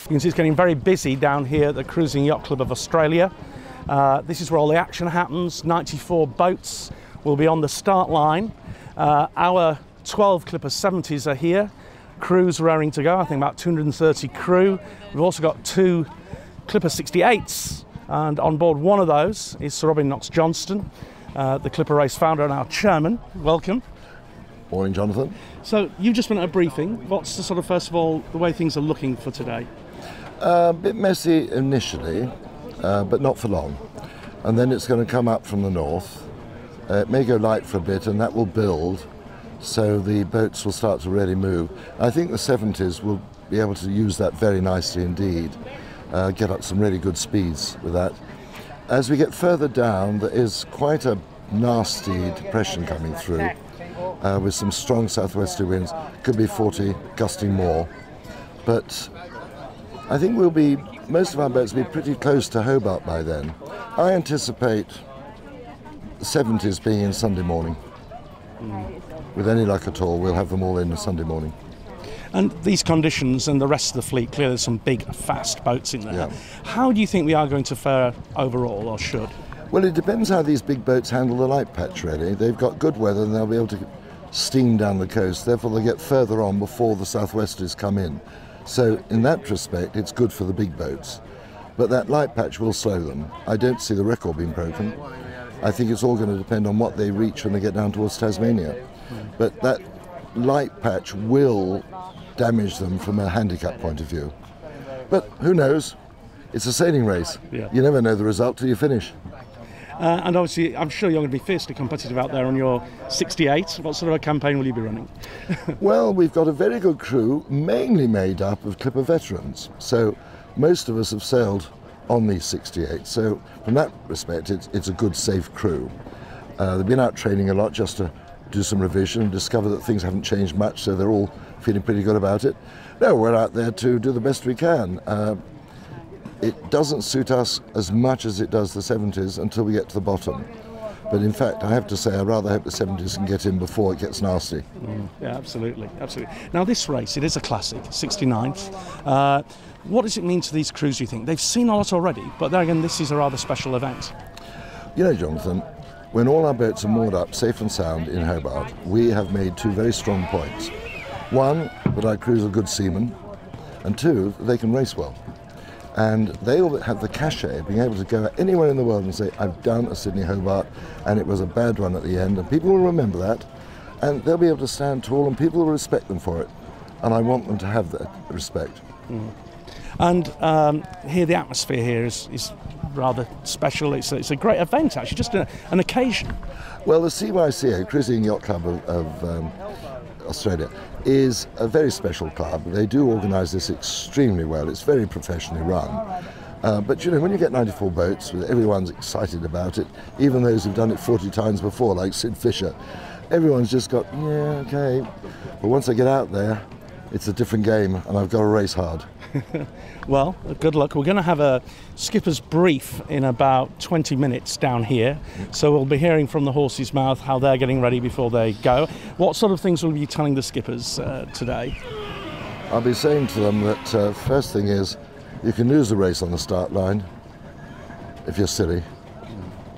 You can see it's getting very busy down here at the Cruising Yacht Club of Australia. This is where all the action happens. 94 boats will be on the start line. Our 12 Clipper 70s are here. Crews raring to go, I think about 230 crew. We've also got 2 Clipper 68s, and on board one of those is Sir Robin Knox-Johnston, the Clipper Race founder and our chairman. Welcome. Morning, Jonathan. So you've just been at a briefing. What's the sort of, first of all, the way things are looking for today? A bit messy initially, but not for long. And then it's going to come up from the north. It may go light for a bit, and that will build, so the boats will start to really move. I think the 70s will be able to use that very nicely indeed, get up some really good speeds with that. As we get further down, there is quite a nasty depression coming through. With some strong southwesterly winds, could be 40, gusting more. But I think most of our boats will be pretty close to Hobart by then. I anticipate the 70s being in Sunday morning. With any luck at all, we'll have them all in Sunday morning. And these conditions and the rest of the fleet, clearly there's some big, fast boats in there. Yeah. How do you think we are going to fare overall, or should? Well, it depends how these big boats handle the light patch, really. They've got good weather and they'll be able to steam down the coast, therefore they'll get further on before the southwesters come in. So in that respect, it's good for the big boats. But that light patch will slow them. I don't see the record being broken. I think it's all going to depend on what they reach when they get down towards Tasmania. But that light patch will damage them from a handicap point of view. But who knows? It's a sailing race. Yeah. You never know the result till you finish. And obviously, I'm sure you're going to be fiercely competitive out there on your 68. What sort of a campaign will you be running? Well, we've got a very good crew, mainly made up of Clipper veterans. So most of us have sailed on these 68. So from that respect, it's a good, safe crew. They've been out training a lot just to do some revision and discover that things haven't changed much, so they're all feeling pretty good about it. No, we're out there to do the best we can. It doesn't suit us as much as it does the 70s until we get to the bottom. But in fact, I have to say, I rather hope the 70s can get in before it gets nasty. Yeah, absolutely, absolutely. Now this race, it is a classic, 69th. What does it mean to these crews, do you think? They've seen a lot already, but then again, this is a rather special event. You know, Jonathan, when all our boats are moored up safe and sound in Hobart, we have made 2 very strong points. One, that our crews are good seamen, and 2, that they can race well. And they all have the cachet of being able to go anywhere in the world and say, I've done a Sydney-Hobart and it was a bad run at the end, and people will remember that, and they'll be able to stand tall and people will respect them for it. And I want them to have that respect. And here, the atmosphere here is rather special. It's a great event, actually, just an occasion. Well, the CYCA, Cruising Yacht Club of Australia, is a very special club. They do organise this extremely well. It's very professionally run. But you know, when you get 94 boats, everyone's excited about it, even those who've done it 40 times before, like Sid Fisher. Everyone's just got, yeah, okay. But once I get out there, it's a different game, and I've got to race hard. Well, good luck. We're going to have a skipper's brief in about 20 minutes down here, so we'll be hearing from the horse's mouth how they're getting ready before they go. What sort of things will you be telling the skippers today? I'll be saying to them that first thing is, you can lose the race on the start line if you're silly,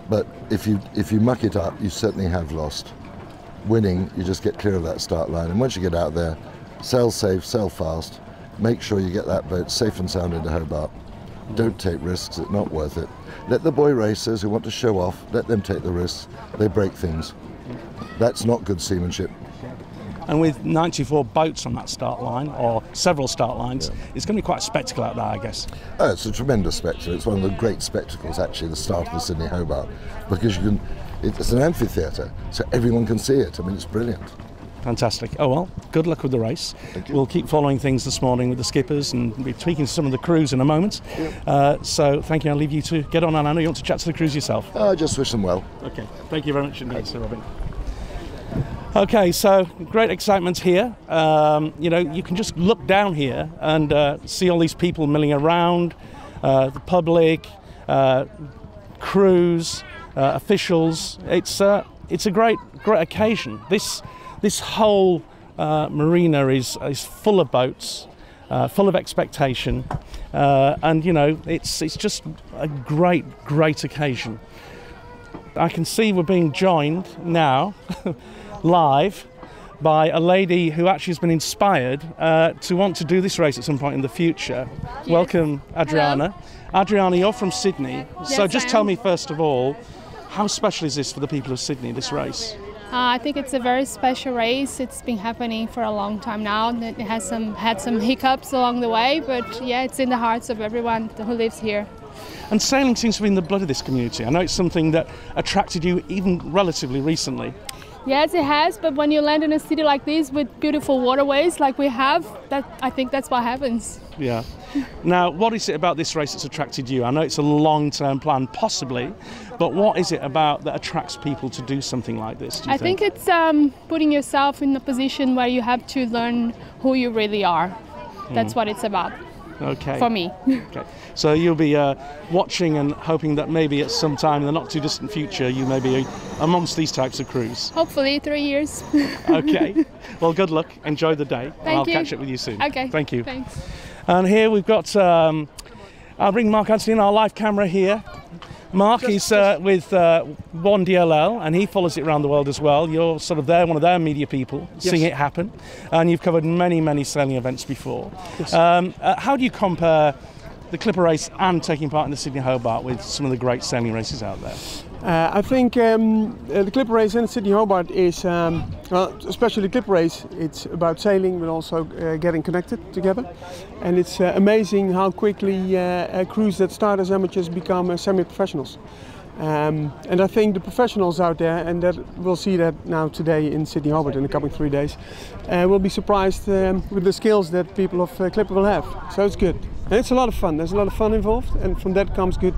but if you muck it up, you certainly have lost. Winning, you just get clear of that start line, and once you get out there, sail safe, sail fast. Make sure you get that boat safe and sound into Hobart. Don't take risks, it's not worth it. Let the boy racers who want to show off, let them take the risks. They break things. That's not good seamanship. And with 94 boats on that start line, or several start lines, it's going to be quite a spectacle out there, I guess. Oh, it's a tremendous spectacle. It's one of the great spectacles, actually, the start of the Sydney-Hobart, because it's an amphitheatre, so everyone can see it. I mean, it's brilliant. Fantastic. Oh well, good luck with the race. Thank you. We'll keep following things this morning with the skippers and be tweaking some of the crews in a moment. So thank you. I'll leave you to get on, and I know you want to chat to the crews yourself. I just wish them well. Okay. Thank you very much indeed, Sir Robin. Okay, so great excitement here. You know, you can just look down here and see all these people milling around, the public, crews, officials. It's a great occasion. This whole marina is full of boats. full of expectation, and you know, it's just a great occasion. I can see we're being joined now live by a lady who actually has been inspired to want to do this race at some point in the future. Yes. Welcome, Adriana. Hello. Adriana, you're from Sydney, yes, so just tell me first of all, how special is this for the people of Sydney, this race? I think it's a very special race. It's been happening for a long time now. It has had some hiccups along the way, but yeah, it's in the hearts of everyone who lives here. And sailing seems to be in the blood of this community. I know it's something that attracted you even relatively recently. Yes, it has, but when you land in a city like this with beautiful waterways like we have, I think that's what happens. Yeah. Now, what is it about this race that's attracted you? I know it's a long-term plan, possibly, but what is it about that attracts people to do something like this, do you think? I think it's putting yourself in a position where you have to learn who you really are. That's what it's about. Okay. For me. Okay. So you'll be watching and hoping that maybe at some time in the not too distant future you may be amongst these types of crews. Hopefully 3 years. Okay. Well, good luck. Enjoy the day. Thank I'll you. catch up with you soon. Okay. Thank you. Thanks. And here we've got, I'll bring Mark Anthony in our live camera here. Mark is with One DLL, and he follows it around the world as well. You're sort of there, one of their media people, yes, seeing it happen, and you've covered many sailing events before. Yes. How do you compare the Clipper race and taking part in the Sydney-Hobart with some of the great sailing races out there? I think the Clipper race and Sydney-Hobart is, well, especially the Clipper race, it's about sailing but also getting connected together. And it's amazing how quickly crews that start as amateurs become semi-professionals. And I think the professionals out there, and that we'll see that now today in Sydney-Hobart in the coming 3 days, will be surprised with the skills that people of Clipper will have. So it's good. And it's a lot of fun. There's a lot of fun involved, and from that comes good,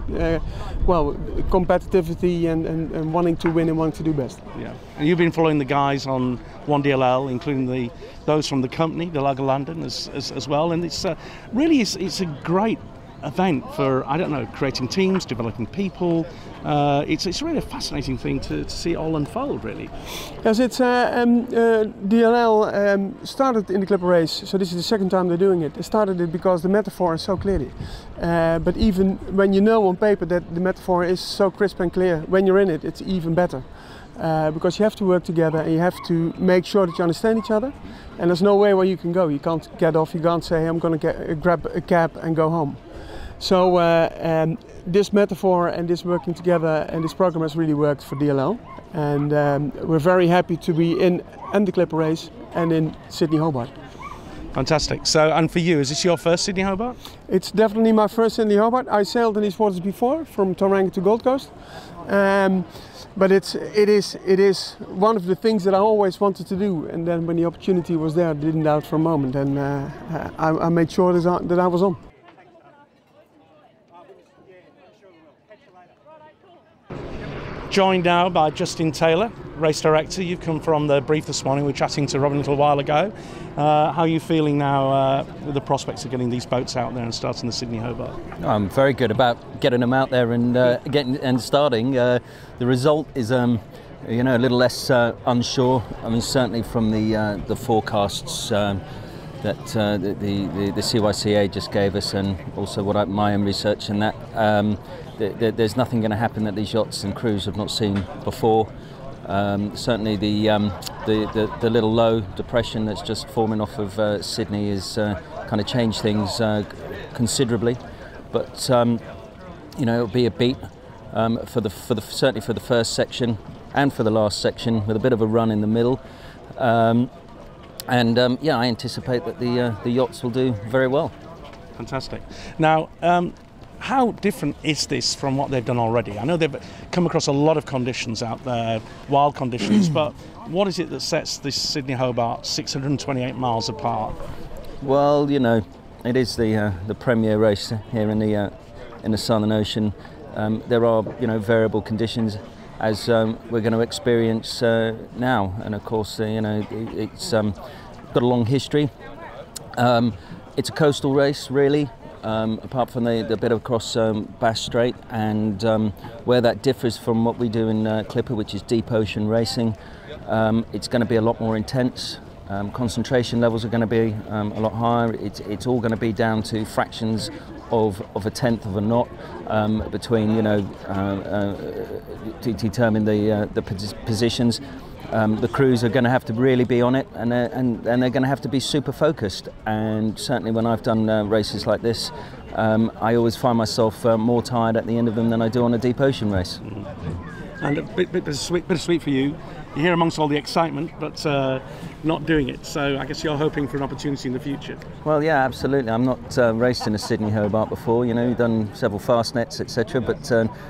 well, competitivity and wanting to win and wanting to do best. Yeah. And you've been following the guys on One DLL, including those from the company, the Lager London, as well. And it's really it's a great event for, I don't know, creating teams, developing people. It's really a fascinating thing to see it all unfold, really. Yes, it's DLL started in the Clipper race, so this is the second time they're doing it. They started it because the metaphor is so clearly. But even when you know on paper that the metaphor is so crisp and clear, when you're in it, it's even better. Because you have to work together and you have to make sure that you understand each other. And there's no way where you can go. You can't get off, you can't say, hey, I'm going to grab a cab and go home. So this metaphor and this working together and this program has really worked for DLL, and we're very happy to be in the Clipper race and in Sydney-Hobart. Fantastic. So, and for you, is this your first Sydney-Hobart? It's definitely my first Sydney-Hobart. I sailed in these waters before, from Tauranga to Gold Coast, but it is one of the things that I always wanted to do. And then when the opportunity was there, I didn't doubt for a moment, and I made sure that I was on. Joined now by Justin Taylor, race director. You've come from the brief this morning. We were chatting to Robin a little while ago. How are you feeling now with the prospects of getting these boats out there and starting the Sydney-Hobart? I'm very good about getting them out there and starting. The result is, you know, a little less unsure. I mean, certainly from the forecasts that the CYCA just gave us, and also my own research, and that. There's nothing going to happen that these yachts and crews have not seen before. Certainly the little low depression that's just forming off of Sydney has kind of changed things considerably. But you know, it'll be a beat certainly for the first section and for the last section, with a bit of a run in the middle. Yeah, I anticipate that the yachts will do very well. Fantastic. Now. How different is this from what they've done already? I know they've come across a lot of conditions out there, wild conditions, but what is it that sets this Sydney-Hobart 628 miles apart? Well, you know, it is the premier race here in the Southern Ocean. There are, you know, variable conditions as we're going to experience now, and of course, you know, it's got a long history. It's a coastal race, really. Apart from the bit across Bass Strait, and where that differs from what we do in Clipper, which is deep ocean racing, it's going to be a lot more intense. concentration levels are going to be a lot higher. It's all going to be down to fractions of a tenth of a knot between, you know, to determine the positions. The crews are going to have to really be on it, and they're going to have to be super focused. And certainly when I've done races like this, I always find myself more tired at the end of them than I do on a deep ocean race. And a bit sweet for you. You're here amongst all the excitement, but not doing it. So I guess you're hoping for an opportunity in the future. Well, yeah, absolutely. I'm not raced in a Sydney-Hobart before. You know, we've done several fast nets, etc., but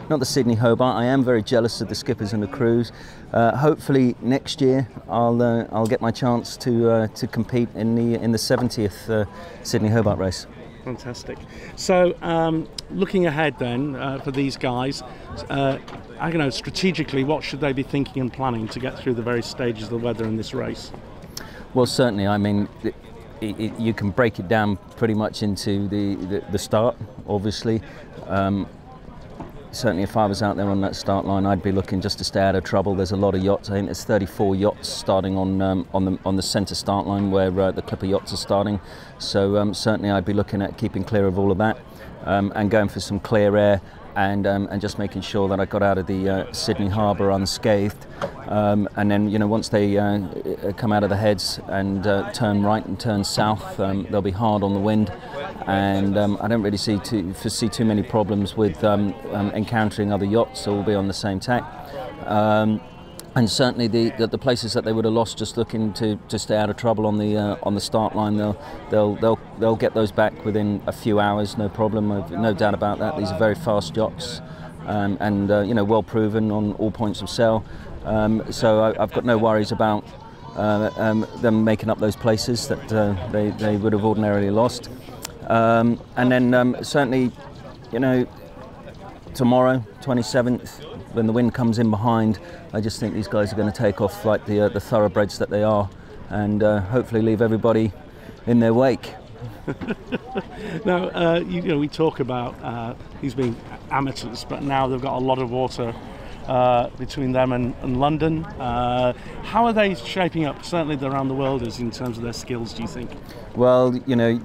not the Sydney-Hobart. I am very jealous of the skippers and the crews. Hopefully next year I'll get my chance to compete in the 70th Sydney-Hobart race. Fantastic. So looking ahead then for these guys, I don't know, strategically, what should they be thinking and planning to get through the various stages of the weather in this race? Well, certainly, I mean, you can break it down pretty much into the start, obviously. Certainly, if I was out there on that start line, I'd be looking just to stay out of trouble. There's a lot of yachts. I think there's 34 yachts starting on the centre start line where the Clipper yachts are starting. So certainly, I'd be looking at keeping clear of all of that and going for some clear air and just making sure that I got out of the Sydney Harbour unscathed. And then, you know, once they come out of the heads and turn right and turn south, they'll be hard on the wind. And I don't really foresee too many problems with encountering other yachts, so we'll be on the same tack. And certainly the places that they would have lost just looking to stay out of trouble on the start line, they'll get those back within a few hours, no problem. I've no doubt about that. These are very fast yachts, and you know, well proven on all points of sail. So I've got no worries about them making up those places that they would have ordinarily lost. And then certainly, you know, tomorrow, 27th, when the wind comes in behind, I just think these guys are going to take off like the thoroughbreds that they are, and hopefully leave everybody in their wake. Now, you know, we talk about these being amateurs, but now they've got a lot of water between them and London. How are they shaping up, certainly around the world, as in terms of their skills, do you think? Well, you know,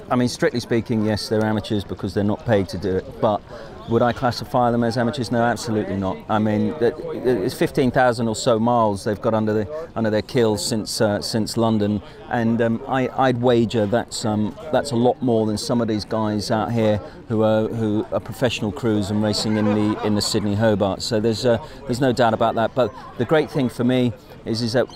I mean, strictly speaking, yes, they're amateurs because they're not paid to do it, but would I classify them as amateurs? No, absolutely not. I mean, it's 15,000 or so miles they've got under their keels since London, and I'd wager that's a lot more than some of these guys out here who are professional crews and racing in the Sydney-Hobart. So there's no doubt about that. But the great thing for me is that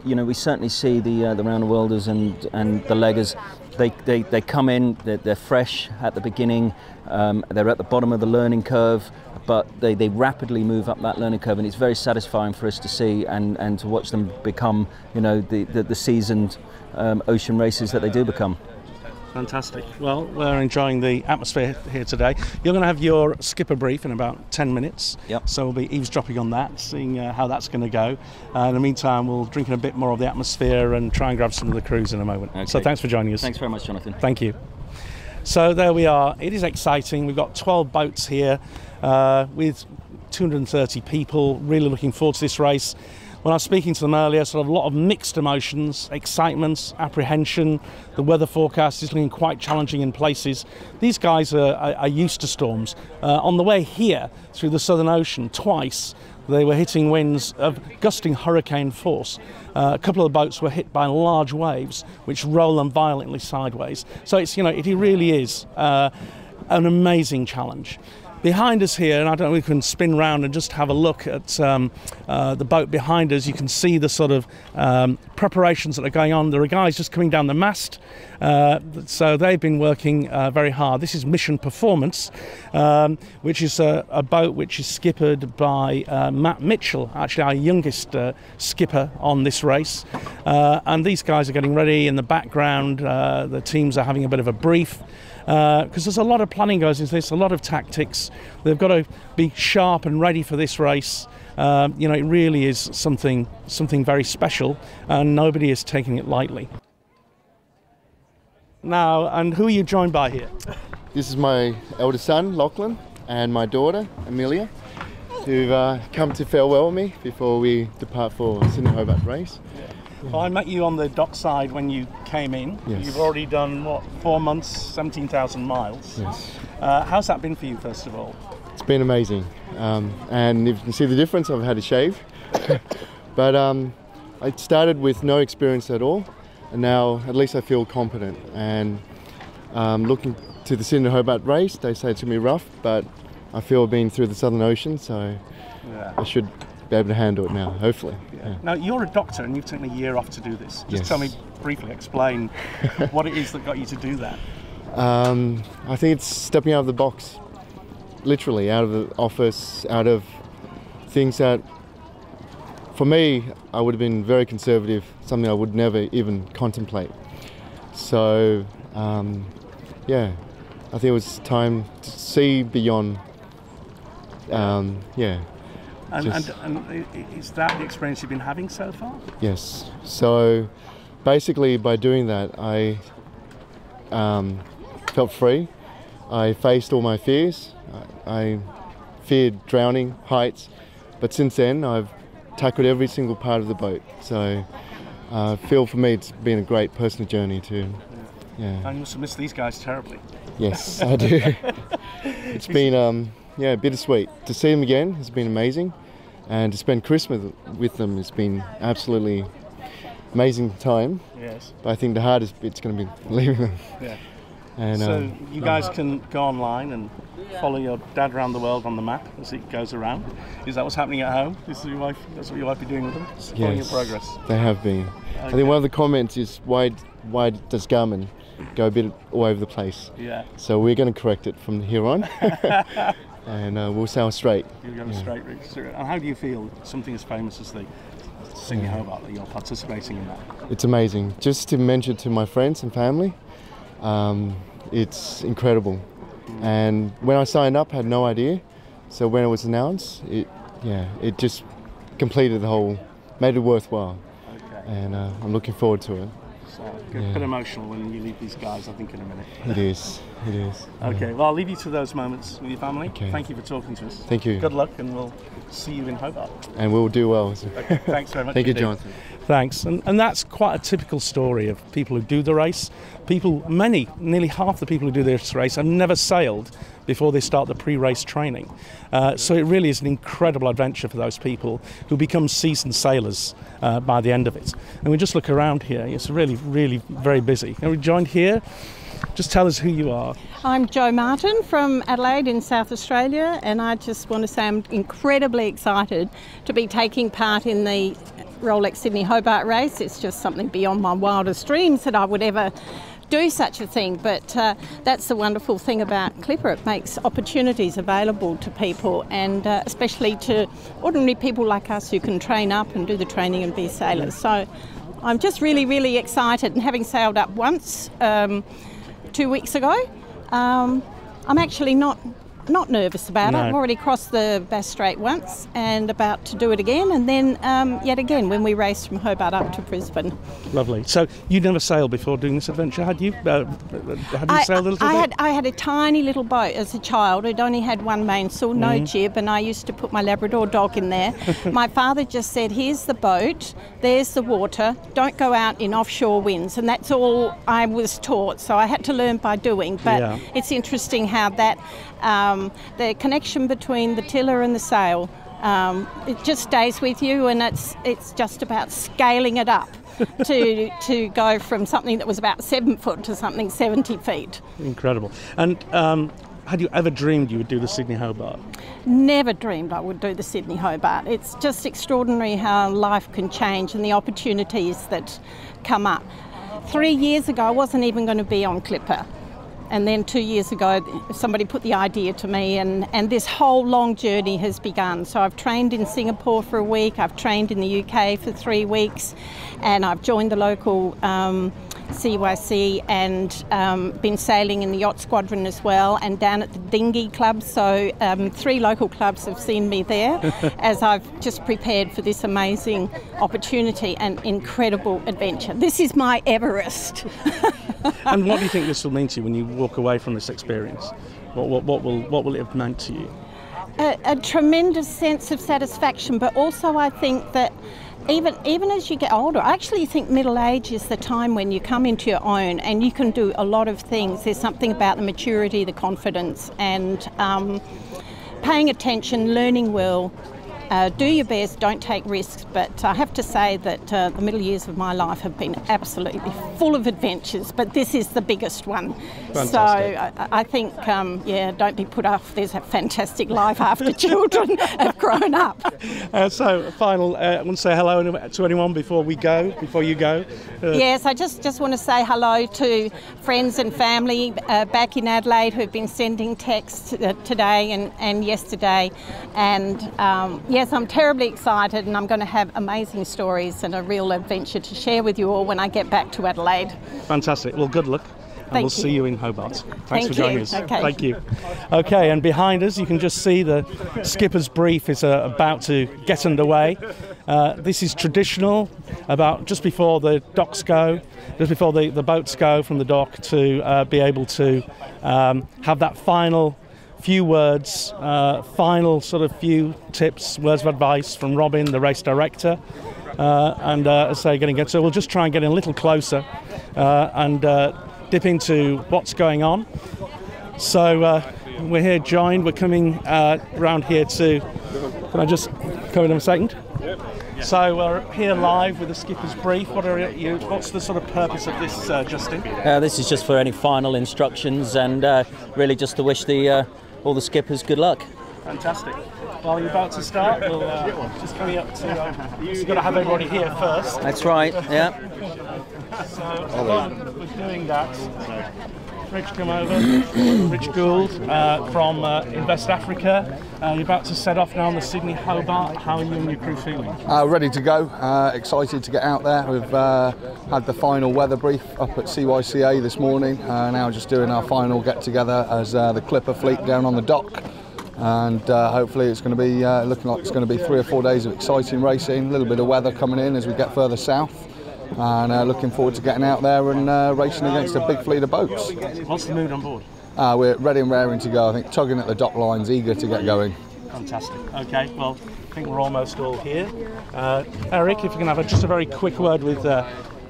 you know, we certainly see the round the worlders and the leggers. They come in, they're fresh at the beginning, they're at the bottom of the learning curve, but they rapidly move up that learning curve, and it's very satisfying for us to see and to watch them become, you know, the seasoned ocean racers that they do become. Fantastic. Well, we're enjoying the atmosphere here today. You're going to have your skipper brief in about 10 minutes. Yep. So we'll be eavesdropping on that, seeing how that's going to go. In the meantime, we'll drink in a bit more of the atmosphere and try and grab some of the crews in a moment. Okay. So thanks for joining us. Thanks very much, Jonathan. Thank you. So there we are. It is exciting. We've got 12 boats here with 230 people. Really looking forward to this race. When I was speaking to them earlier, sort of a lot of mixed emotions, excitement, apprehension. The weather forecast is looking quite challenging in places. These guys are used to storms. On the way here through the Southern Ocean, twice they were hitting winds of gusting hurricane force. A couple of the boats were hit by large waves, which roll them violently sideways. So it's, you know, it really is an amazing challenge. Behind us here, and I don't know if we can spin round and just have a look at the boat behind us. You can see the sort of preparations that are going on. There are guys just coming down the mast, so they've been working very hard. This is Mission Performance, which is a boat which is skippered by Matt Mitchell, actually our youngest skipper on this race. And these guys are getting ready in the background. The teams are having a bit of a brief. Because there's a lot of planning goes into this, a lot of tactics. They've got to be sharp and ready for this race. You know, it really is something very special, and nobody is taking it lightly. Now, and who are you joined by here? This is my eldest son, Lachlan, and my daughter, Amelia. who've come to farewell me before we depart for Sydney-Hobart race. Well, I met you on the dockside when you came in. Yes. You've already done, what, 4 months, 17,000 miles. Yes. How's that been for you, first of all? It's been amazing. And if you can see the difference, I've had a shave. But I started with no experience at all, and now at least I feel competent. And looking to the Sydney-Hobart race, they say it's going to be rough, but I feel I've been through the Southern Ocean, so I should be able to handle it now, hopefully. Yeah. Now, you're a doctor and you've taken a year off to do this. Just Yes. tell me briefly, explain what it is that got you to do that. I think it's stepping out of the box, literally, out of the office, out of things that, for me, I would have been very conservative, something I would never even contemplate. So, yeah, I think it was time to see beyond, yeah. And is that the experience you've been having so far? Yes. So basically by doing that, I felt free. I faced all my fears. I feared drowning, heights, but since then I've tackled every single part of the boat. So I feel for me it's been a great personal journey too. Yeah. And you must have missed these guys terribly. Yes, I do. It's been yeah, bittersweet. To see them again has been amazing, and to spend Christmas with them has been absolutely amazing time. Yes. But I think the hardest bit's going to be leaving them. Yeah. And, so you guys can go online and follow your dad around the world on the map as it goes around. Is that what's happening at home? That's what your wife be doing with them? Just following your progress. They have been. I think one of the comments is why does Garmin go a bit all over the place? Yeah. So we're going to correct it from here on. And we'll sail straight. You'll go straight route. And how do you feel something as famous as the Sydney-Hobart, that you're participating in that? It's amazing. Just to mention to my friends and family, it's incredible. And when I signed up, I had no idea. So when it was announced, it just completed the whole, made it worthwhile. Okay. And I'm looking forward to it. So a bit emotional when you leave these guys, I think, in a minute. It is. Okay, well, I'll leave you to those moments with your family. Okay. Thank you for talking to us. Thank you. Good luck, and we'll see you in Hobart. And we'll do well. Okay, thanks very much. Thank you, Jonathan. Thanks. And that's quite a typical story of people who do the race. Nearly half the people who do this race have never sailed before they start the pre-race training. So it really is an incredible adventure for those people who become seasoned sailors by the end of it. And we just look around here, it's really, really very busy. And we're joined here. Just tell us who you are. I'm Jo Martin from Adelaide in South Australia, and I just want to say I'm incredibly excited to be taking part in the Rolex Sydney-Hobart race. It's just something beyond my wildest dreams that I would ever do such a thing, but that's the wonderful thing about Clipper. It makes opportunities available to people, and especially to ordinary people like us who can train up and do the training and be sailors. So I'm just really, really excited, and having sailed up once 2 weeks ago, I'm actually not nervous about it. I've already crossed the Bass Strait once and about to do it again, and then yet again when we raced from Hobart up to Brisbane. Lovely. So you'd never sailed before doing this adventure, had you? Had you sailed a little bit? I had a tiny little boat as a child. It only had one mainsail, no jib, and I used to put my Labrador dog in there. My father just said, here's the boat, there's the water, don't go out in offshore winds, and that's all I was taught. So I had to learn by doing, but it's interesting how that the connection between the tiller and the sail, it just stays with you, and it's just about scaling it up to go from something that was about 7 foot to something 70 feet. Incredible. And had you ever dreamed you would do the Sydney-Hobart? Never dreamed I would do the Sydney-Hobart. It's just extraordinary how life can change and the opportunities that come up. 3 years ago I wasn't even going to be on Clipper. And then 2 years ago, somebody put the idea to me, and this whole long journey has begun. So I've trained in Singapore for a week, I've trained in the UK for 3 weeks, and I've joined the local CYC and been sailing in the yacht squadron as well, and down at the dinghy club. So 3 local clubs have seen me there as I've just prepared for this amazing opportunity and incredible adventure. This is my Everest. And what do you think this will mean to you when you walk away from this experience? What will it have meant to you? a tremendous sense of satisfaction, but also I think that even as you get older, I actually think middle age is the time when you come into your own and you can do a lot of things. There's something about the maturity, the confidence, and paying attention, learning well. Do your best, don't take risks, but I have to say that the middle years of my life have been absolutely full of adventures, but this is the biggest one. Fantastic. So I think, don't be put off. There's a fantastic life after children have grown up. So, final, I want to say hello to anyone before you go. Yes, I just want to say hello to friends and family back in Adelaide who've been sending texts today and yesterday, and yes, I'm terribly excited, and I'm going to have amazing stories and a real adventure to share with you all when I get back to Adelaide. Fantastic. Well, good luck. And we'll see you in Hobart. Thanks for joining us. Okay. Thank you. Okay, and behind us you can just see the skipper's brief is about to get underway. This is traditional, about just before the docks go, just before the boats go from the dock, to be able to have that final few words, final sort of few tips, words of advice from Robin, the race director. And as I say, getting so we'll just try and get in a little closer and dip into what's going on. So we're here joined, we're coming around here to, can I just come in a second? So we're here live with the skipper's brief. What's the sort of purpose of this, Justin? This is just for any final instructions, and really just to wish all the skippers good luck. Fantastic. Well, you're about to start. We'll just coming up to. You've got to have everybody here first. That's right. Yeah. So while we're doing that, Rich, come over. Rich Gould from Invest Africa. You're about to set off now on the Sydney-Hobart. How are you and your crew feeling? Ready to go. Excited to get out there. We've had the final weather brief up at CYCA this morning. Now just doing our final get-together as the Clipper fleet down on the dock. And hopefully it's going to be looking like it's going to be 3 or 4 days of exciting racing. A little bit of weather coming in as we get further south. And looking forward to getting out there and racing against a big fleet of boats. What's the mood on board? We're ready and raring to go. I think tugging at the dock lines, eager to get going. Fantastic. Okay, well, I think we're almost all here. Eric, if you can have just a very quick word with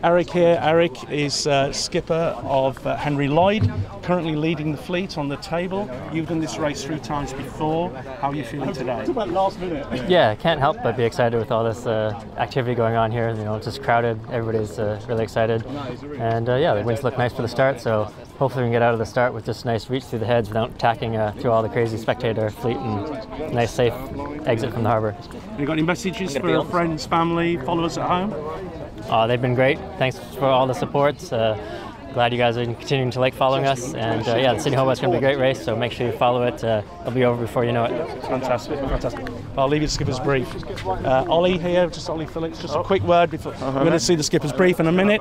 Eric here. Eric is skipper of Henry Lloyd, currently leading the fleet on the table. You've done this race 3 times before. How are you feeling today? Yeah, can't help but be excited with all this activity going on here. You know, it's just crowded. Everybody's really excited, and yeah, the winds look nice for the start. So hopefully we can get out of the start with just a nice reach through the heads without tacking through all the crazy spectator fleet, and nice safe exit from the harbour. Have you got any messages for friends, family, followers at home? They've been great. Thanks for all the support. Glad you guys are continuing to like following us, and yeah, the Sydney-Hobart's going to be a great race, so make sure you follow it. It'll be over before you know it. Fantastic, fantastic. I'll leave you to skipper's brief. Ollie here, just Ollie Phillips, just a quick word before we're going to see the skipper's brief in a minute.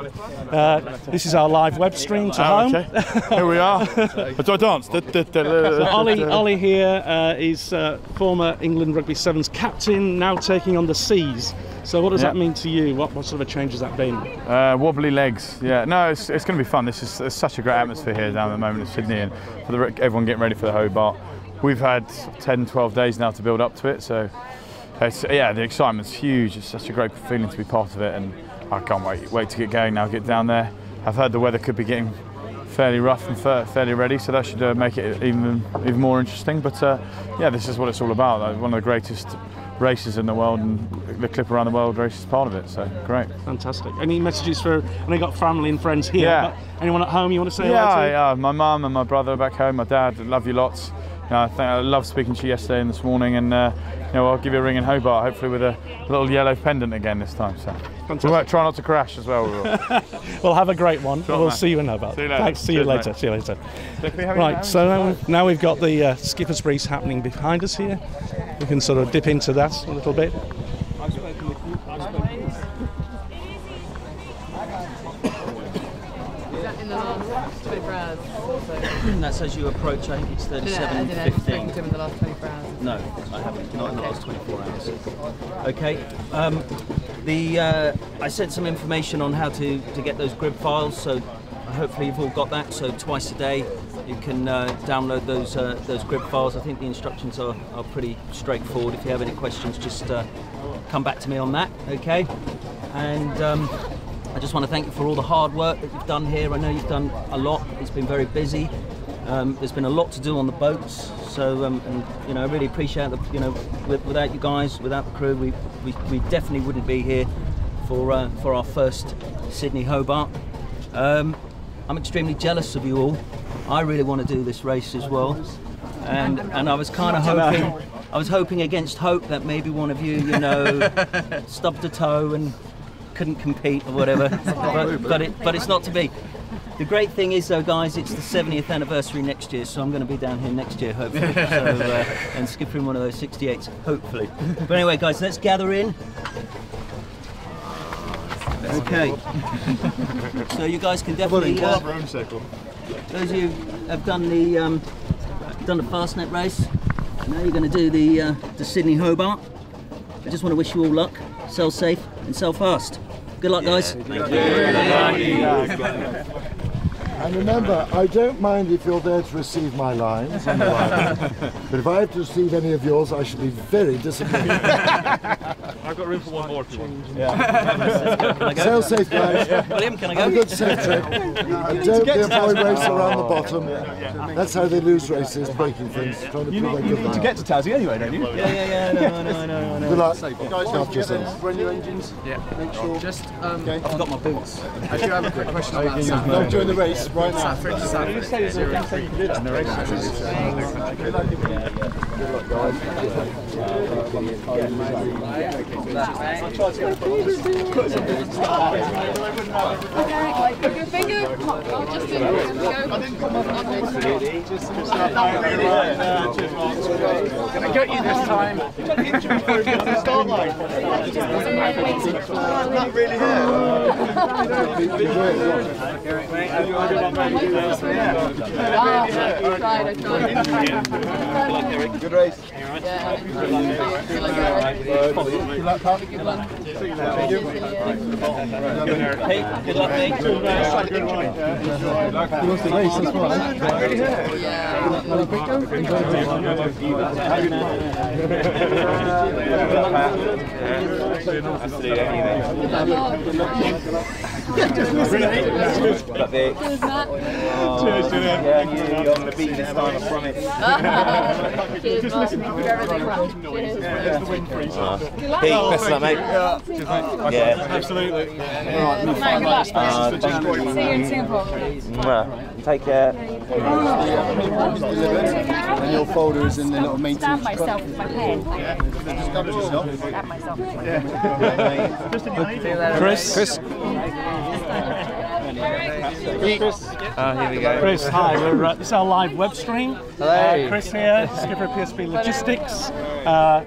This is our live web stream to home. Okay. Here we are. Do I dance? So Ollie here is former England Rugby Sevens captain, now taking on the seas. So what does that mean to you? What sort of a change has that been? Wobbly legs. Yeah, no, it's going to be fun. There's such a great atmosphere here down at the moment in Sydney, and for everyone getting ready for the Hobart. We've had 10, 12 days now to build up to it, so the excitement's huge. It's such a great feeling to be part of it, and I can't wait to get going now, get down there. I've heard the weather could be getting fairly rough and fairly ready, so that should make it even more interesting. But yeah, this is what it's all about. One of the greatest races in the world, and the Clipper Around the World race is part of it, so great. Fantastic. Any messages for, I know you've got family and friends here, but anyone at home you want to say hello to? Yeah, my mum and my brother back home, my dad, love you lots. I love speaking to you yesterday and this morning, and I'll give you a ring in Hobart, hopefully with a little yellow pendant again this time. So we won't try not to crash as well. Well, have a great one. We'll see you in Hobart. See you later. Thanks. See you later. See you later. Right. So now we've got the skipper's brief happening behind us here. We can sort of dip into that a little bit. In the last 24 hours. That's as you approach. I think it's 37:15. In the last 24 hours. No, I haven't. Not in the last 24 hours. Okay. I sent some information on how to get those grid files, so hopefully you've all got that. So twice a day, you can download those grid files. I think the instructions are pretty straightforward. If you have any questions, just come back to me on that, okay? And I just want to thank you for all the hard work that you've done here. I know you've done a lot. It's been very busy. There's been a lot to do on the boats, so and you know, I really appreciate the, you know, without you guys, without the crew, we definitely wouldn't be here for our first Sydney-Hobart. I'm extremely jealous of you all. I really want to do this race as well, and I was kind of hoping against hope that maybe one of you, you know, stubbed a toe and couldn't compete or whatever, but it's not to be. The great thing is, though, guys, it's the 70th anniversary next year, so I'm going to be down here next year, hopefully, and skipping one of those 68s, hopefully. But anyway, guys, let's gather in. Okay. So you guys can definitely. Those of you who have done the Fastnet race, now you're going to do the Sydney-Hobart. I just want to wish you all luck, sail safe and sail fast. Good luck, guys. Thank you. And remember, I don't mind if you're there to receive my lines on the line, but if I have to receive any of yours, I should be very disappointed. I've got room for one more if you want. Yeah. Sail safe, guys. William, can I go? Have a good safe trip. And don't be a boy racer around the bottom. That's how they lose races, breaking things, trying to prove they're good. You need to get to Tassie anyway, don't you? Yeah, no. Good luck. Guys, after yourselves. Run your engines. Yeah. Make sure. Just, I forgot my boots. I do have a quick question about Safran. No, during the race, right now. Can I get you this time? Start line. I tried. Good race. Good luck, Pat. Good one. Hey, good luck, mate. He wants to race as well. You're on the beat this time, I promise. Cheers, Mark. Thank you for everything. Pete, best of luck, mate. Yeah, Absolutely. Good luck. See you in Singapore. Take care. And your folder is in the little maintenance. Stab myself with my pen. Just cover yourself. Stab myself. Chris. Here we go. Chris, hi. This is our live web stream. Hello. Chris here, skipper of PSP Logistics,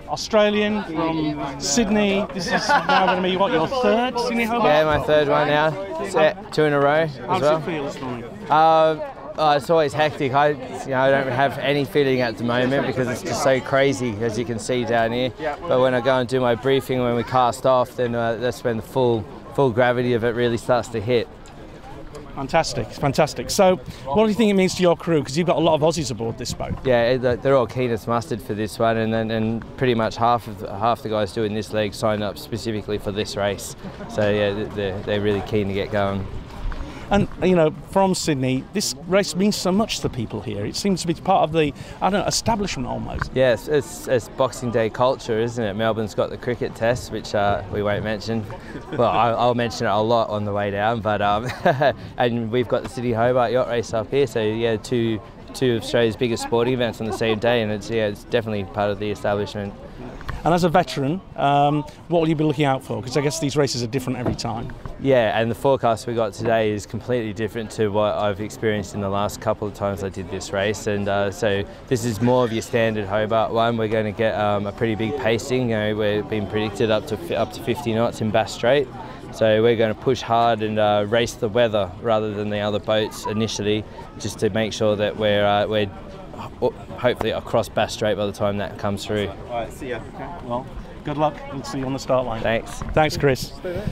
Australian from Sydney. This is now going to be, what, your third Sydney-Hobart? Yeah, my third one now. Set 2 in a row as How well. does it feel this morning? It's always hectic. I don't have any feeling at the moment because it's just so crazy, as you can see down here. But when I go and do my briefing, when we cast off, then that's when the full gravity of it really starts to hit. Fantastic, fantastic. So, what do you think it means to your crew? Because you've got a lot of Aussies aboard this boat. Yeah, they're all keen as mustard for this one, and pretty much half the guys doing this leg signed up specifically for this race. So yeah, they're really keen to get going. And you know, from Sydney, this race means so much to people here. It seems to be part of the, I don't know, establishment almost. Yes, it's Boxing Day culture, isn't it? Melbourne's got the cricket test, which we won't mention. Well, I'll mention it a lot on the way down, but and we've got the Sydney-Hobart yacht race up here. So yeah, two of Australia's biggest sporting events on the same day, and it's definitely part of the establishment. And as a veteran, what will you be looking out for? Because I guess these races are different every time. Yeah, and the forecast we got today is completely different to what I've experienced in the last couple of times I did this race. And so this is more of your standard Hobart one. We're going to get a pretty big pacing. You know, we're being predicted up to 50 knots in Bass Strait. So we're going to push hard and race the weather rather than the other boats initially, just to make sure that we're hopefully across Bass Strait by the time that comes through. All right, see ya. Okay, well, good luck. We'll see you on the start line. Thanks. Thanks, Chris. Stay there.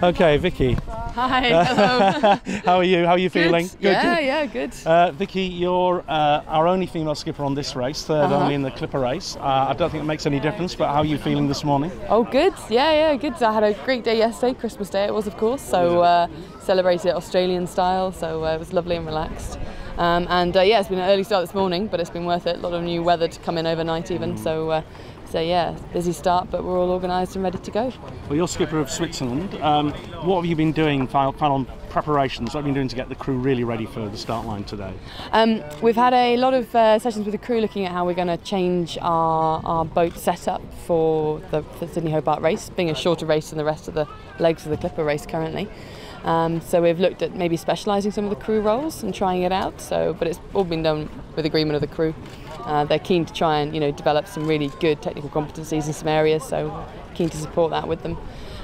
Okay, Vicky. Hi, hello. How are you? How are you feeling? Good. Yeah, good. Vicky, you're our only female skipper on this race, third only in the Clipper race. I don't think it makes any difference, but how are you feeling this morning? Oh, good. Yeah, good. I had a great day yesterday, Christmas Day it was, of course, so celebrated it Australian style, so it was lovely and relaxed. It's been an early start this morning, but it's been worth it. A lot of new weather to come in overnight even, so yeah, busy start, but we're all organised and ready to go. Well, you're skipper of Switzerland. What have you been doing, final preparations? What have you been doing to get the crew really ready for the start line today? We've had a lot of sessions with the crew looking at how we're going to change our boat setup for the Sydney-Hobart race, being a shorter race than the rest of the legs of the Clipper race currently. So we've looked at maybe specialising some of the crew roles and trying it out. But it's all been done with agreement of the crew. They're keen to try and develop some really good technical competencies in some areas, so keen to support that with them.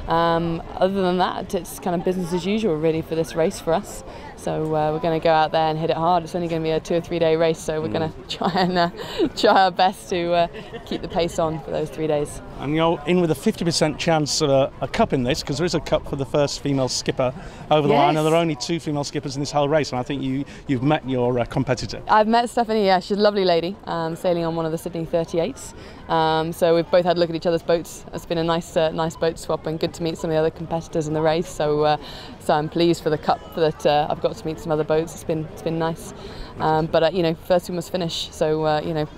Other than that, it's kind of business as usual really for this race for us. So we're going to go out there and hit it hard. It's only going to be a 2 or 3 day race, so we're going to try our best to keep the pace on for those 3 days. And you're in with a 50% chance of a cup in this, because there is a cup for the first female skipper over the line, and there are only 2 female skippers in this whole race, and I think you've met your competitor. I've met Stephanie, yeah, she's a lovely lady, sailing on one of the Sydney 38s. So we've both had a look at each other's boats. It's been a nice boat swap, and good to meet some of the other competitors in the race. So I'm pleased for the cup that I've got to meet some other boats. It's been nice. First we must finish. So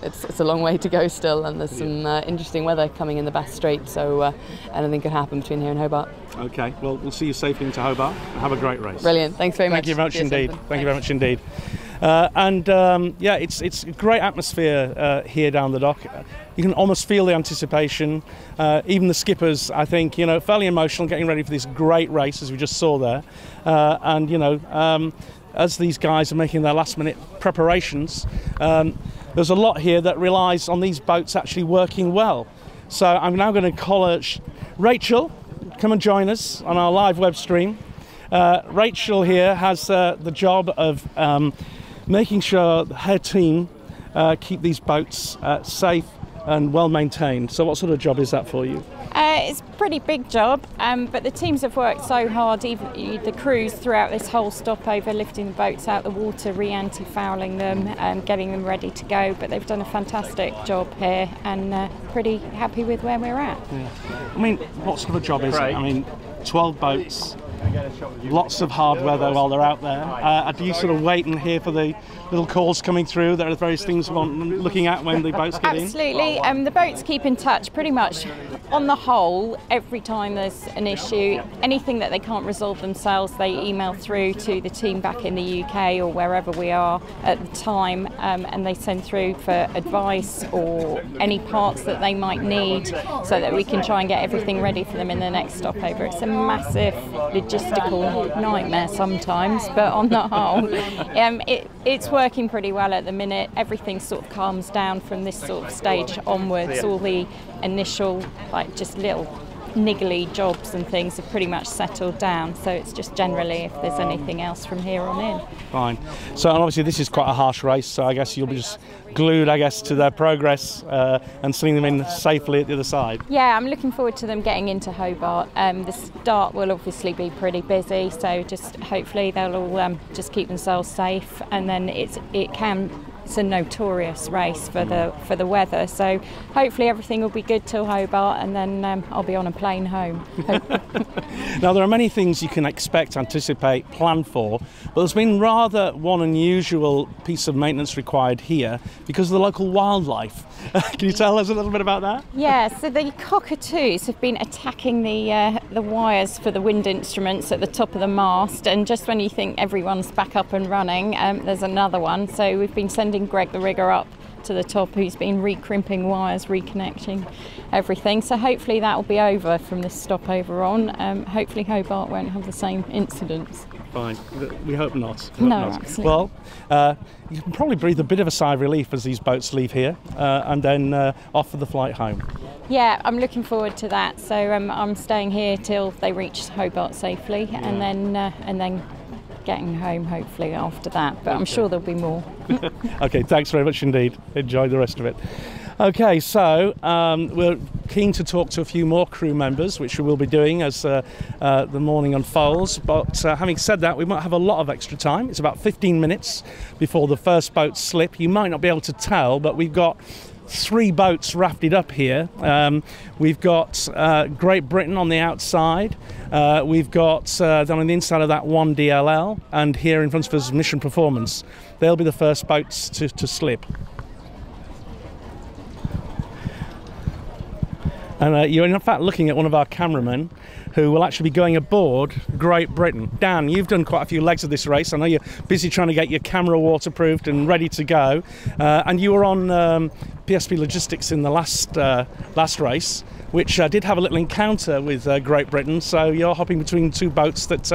it's a long way to go still, and there's some interesting weather coming in the Bass Strait. So anything could happen between here and Hobart. Okay, well, we'll see you safely into Hobart. Have a great race. Brilliant. Thanks very much. Thank you very much indeed. Thank you very much indeed. It's a great atmosphere here down the dock. You can almost feel the anticipation. Even the skippers, I think, fairly emotional, getting ready for this great race, as we just saw there. As these guys are making their last-minute preparations, there's a lot here that relies on these boats actually working well. So I'm now going to call Rachel. Come and join us on our live web stream. Rachel here has the job of making sure her team keep these boats safe and well maintained. So what sort of job is that for you? It's a pretty big job, but the teams have worked so hard, even the crews throughout this whole stopover, lifting the boats out the water, re-anti-fouling them, getting them ready to go. But they've done a fantastic job here, and pretty happy with where we're at. Yeah. I mean, what sort of job is it? I mean, 12 boats, lots of hard weather while they're out there. Do you sort of wait and hear for the little calls coming through? There are various things we're looking at when the boats get in? Absolutely. The boats keep in touch pretty much on the whole every time there's an issue. Anything that they can't resolve themselves, they email through to the team back in the UK or wherever we are at the time, and they send through for advice or any parts that they might need, so that we can try and get everything ready for them in the next stopover. It's a massive logistical nightmare sometimes, but on the whole it's working pretty well at the minute. Everything sort of calms down from this sort of stage onwards. All the initial just little niggly jobs and things have pretty much settled down, so it's just generally if there's anything else from here on in. Fine. So obviously this is quite a harsh race, so I guess you'll be just glued, to their progress and seeing them in safely at the other side. Yeah, I'm looking forward to them getting into Hobart. The start will obviously be pretty busy, so just hopefully they'll all just keep themselves safe, and then it's a notorious race for the weather, so hopefully everything will be good till Hobart, and then I'll be on a plane home. Now there are many things you can expect, anticipate, plan for, but there's been rather one unusual piece of maintenance required here because of the local wildlife. Can you tell us a little bit about that? Yeah, so the cockatoos have been attacking the wires for the wind instruments at the top of the mast, and just when you think everyone's back up and running, there's another one. So we've been sending Greg the rigger up to the top, who's been re-crimping wires, reconnecting everything. So hopefully that will be over from this stopover on. Hopefully Hobart won't have the same incidents. Fine. We hope not. Absolutely. Well, you can probably breathe a bit of a sigh of relief as these boats leave here and then off for the flight home. Yeah, I'm looking forward to that. So I'm staying here till they reach Hobart safely, and then getting home hopefully after that, but I'm sure there'll be more. Okay, thanks very much indeed. Enjoy the rest of it. Okay, so we're keen to talk to a few more crew members, which we will be doing as the morning unfolds. But having said that, we might have a lot of extra time. It's about 15 minutes before the first boats slip. You might not be able to tell, but we've got 3 boats rafted up here. We've got Great Britain on the outside. We've got down on the inside of that one DLL, and here in front of us Mission Performance. They'll be the first boats to slip. And you're in fact looking at one of our cameramen who will actually be going aboard Great Britain. Dan, you've done quite a few legs of this race. I know you're busy trying to get your camera waterproofed and ready to go. And you were on PSP Logistics in the last race, which did have a little encounter with Great Britain. So you're hopping between 2 boats that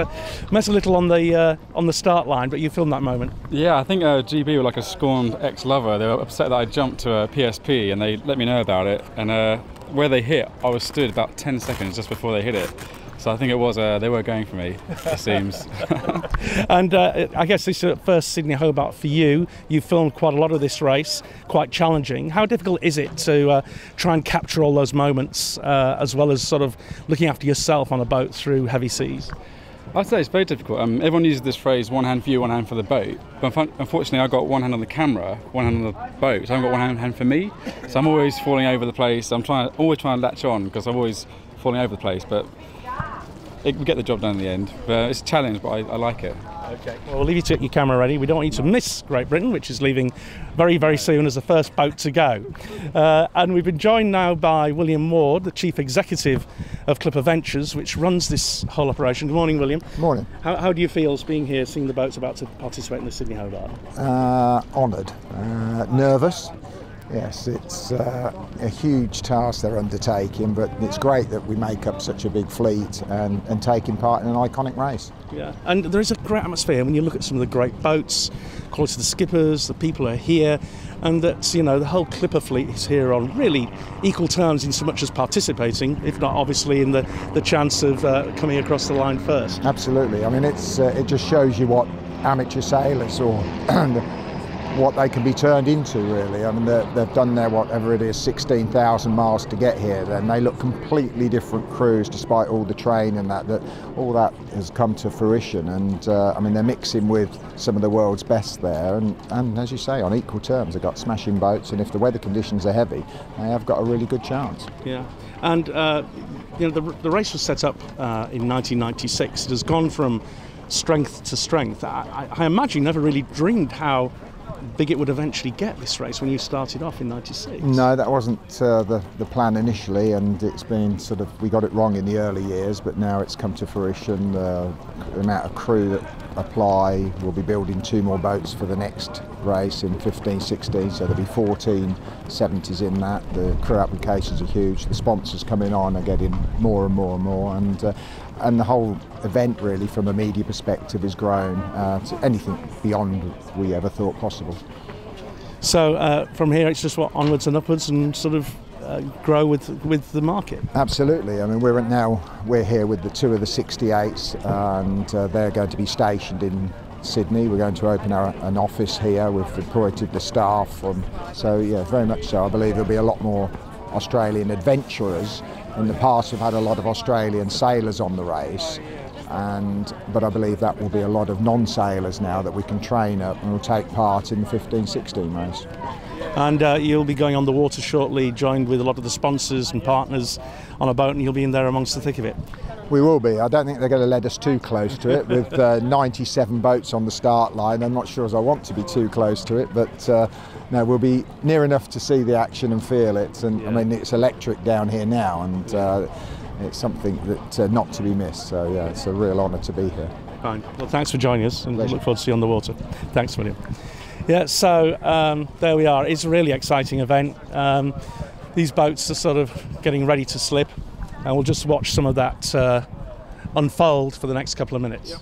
met a little on the start line, but you filmed that moment. Yeah, I think GB were like a scorned ex-lover. They were upset that I jumped to a PSP, and they let me know about it. And where they hit, I was stood about 10 seconds just before they hit it. So I think it was, they were going for me, it seems. And I guess this is first Sydney-Hobart for you. You filmed quite a lot of this race, quite challenging. How difficult is it to try and capture all those moments, as well as sort of looking after yourself on a boat through heavy seas? I'd say it's very difficult. Everyone uses this phrase, one hand for you, one hand for the boat. But unfortunately, I got one hand on the camera, one hand on the boat. So I haven't got one hand for me. So I'm always falling over the place. I'm always trying to latch on because I'm always falling over the place. But we get the job done in the end. But it's a challenge, but I like it. Okay, well, we'll leave you to get your camera ready. We don't want you to miss Great Britain, which is leaving very, very soon as the first boat to go. And we've been joined now by William Ward, the Chief Executive of Clipper Ventures, which runs this whole operation. Good morning, William. Morning. How do you feel being here, seeing the boats about to participate in the Sydney-Hobart? Honoured. Nervous. Yes, it's a huge task they're undertaking, but it's great that we make up such a big fleet and taking part in an iconic race. Yeah, and there is a great atmosphere when you look at some of the great boats, quality of the skippers, the people are here, and that, you know, the whole Clipper fleet is here on really equal terms in so much as participating, if not obviously in the chance of coming across the line first. Absolutely. I mean, it just shows you what amateur sailors or what they can be turned into, really. I mean, they've done their, whatever it is, 16,000 miles to get here, and they look completely different crews despite all the training that all that has come to fruition. And I mean, they're mixing with some of the world's best there, and as you say, on equal terms. They've got smashing boats, and if the weather conditions are heavy, they have got a really good chance. Yeah, and you know, the race was set up in 1996. It has gone from strength to strength. I imagine you never really dreamed how big it would eventually get, this race, when you started off in 96. No, that wasn't the plan initially, and it's been sort of, we got it wrong in the early years, but now it's come to fruition. The amount of crew that apply, we'll be building 2 more boats for the next race in 15-16, so there'll be 14 70s in that. The crew applications are huge, the sponsors coming on are getting more and more and more, and the whole event, really, from a media perspective, has grown to anything beyond we ever thought possible. So from here, it's just onwards and upwards, and sort of grow with the market. Absolutely. I mean, we're here with the 2 of the 68s, and they're going to be stationed in Sydney. We're going to open an office here. We've appointed the staff, so yeah, very much so. I believe there'll be a lot more Australian adventurers. In the past, we've had a lot of Australian sailors on the race, but I believe that will be a lot of non-sailors now that we can train up and will take part in the 15-16 race. And you'll be going on the water shortly, joined with a lot of the sponsors and partners on a boat, and you'll be in there amongst the thick of it. We will be. I don't think they're going to let us too close to it. With 97 boats on the start line, I'm not sure as I want to be too close to it, but no, we'll be near enough to see the action and feel it. And yeah. I mean, it's electric down here now, and it's something that not to be missed. So yeah, it's a real honour to be here. Fine. Well, thanks for joining us, and we look forward to see you on the water. Thanks, William. Yeah, so there we are. It's a really exciting event. These boats are sort of getting ready to slip, and we'll just watch some of that unfold for the next couple of minutes. Yep.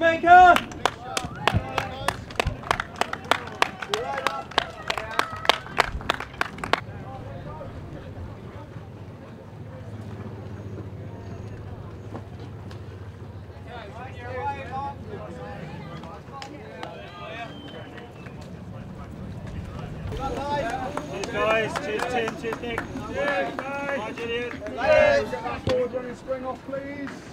Jamaica! Guys, cheers Tim, cheers Nick. Cheers guys. Bye Julian. Get that forward running spring off please.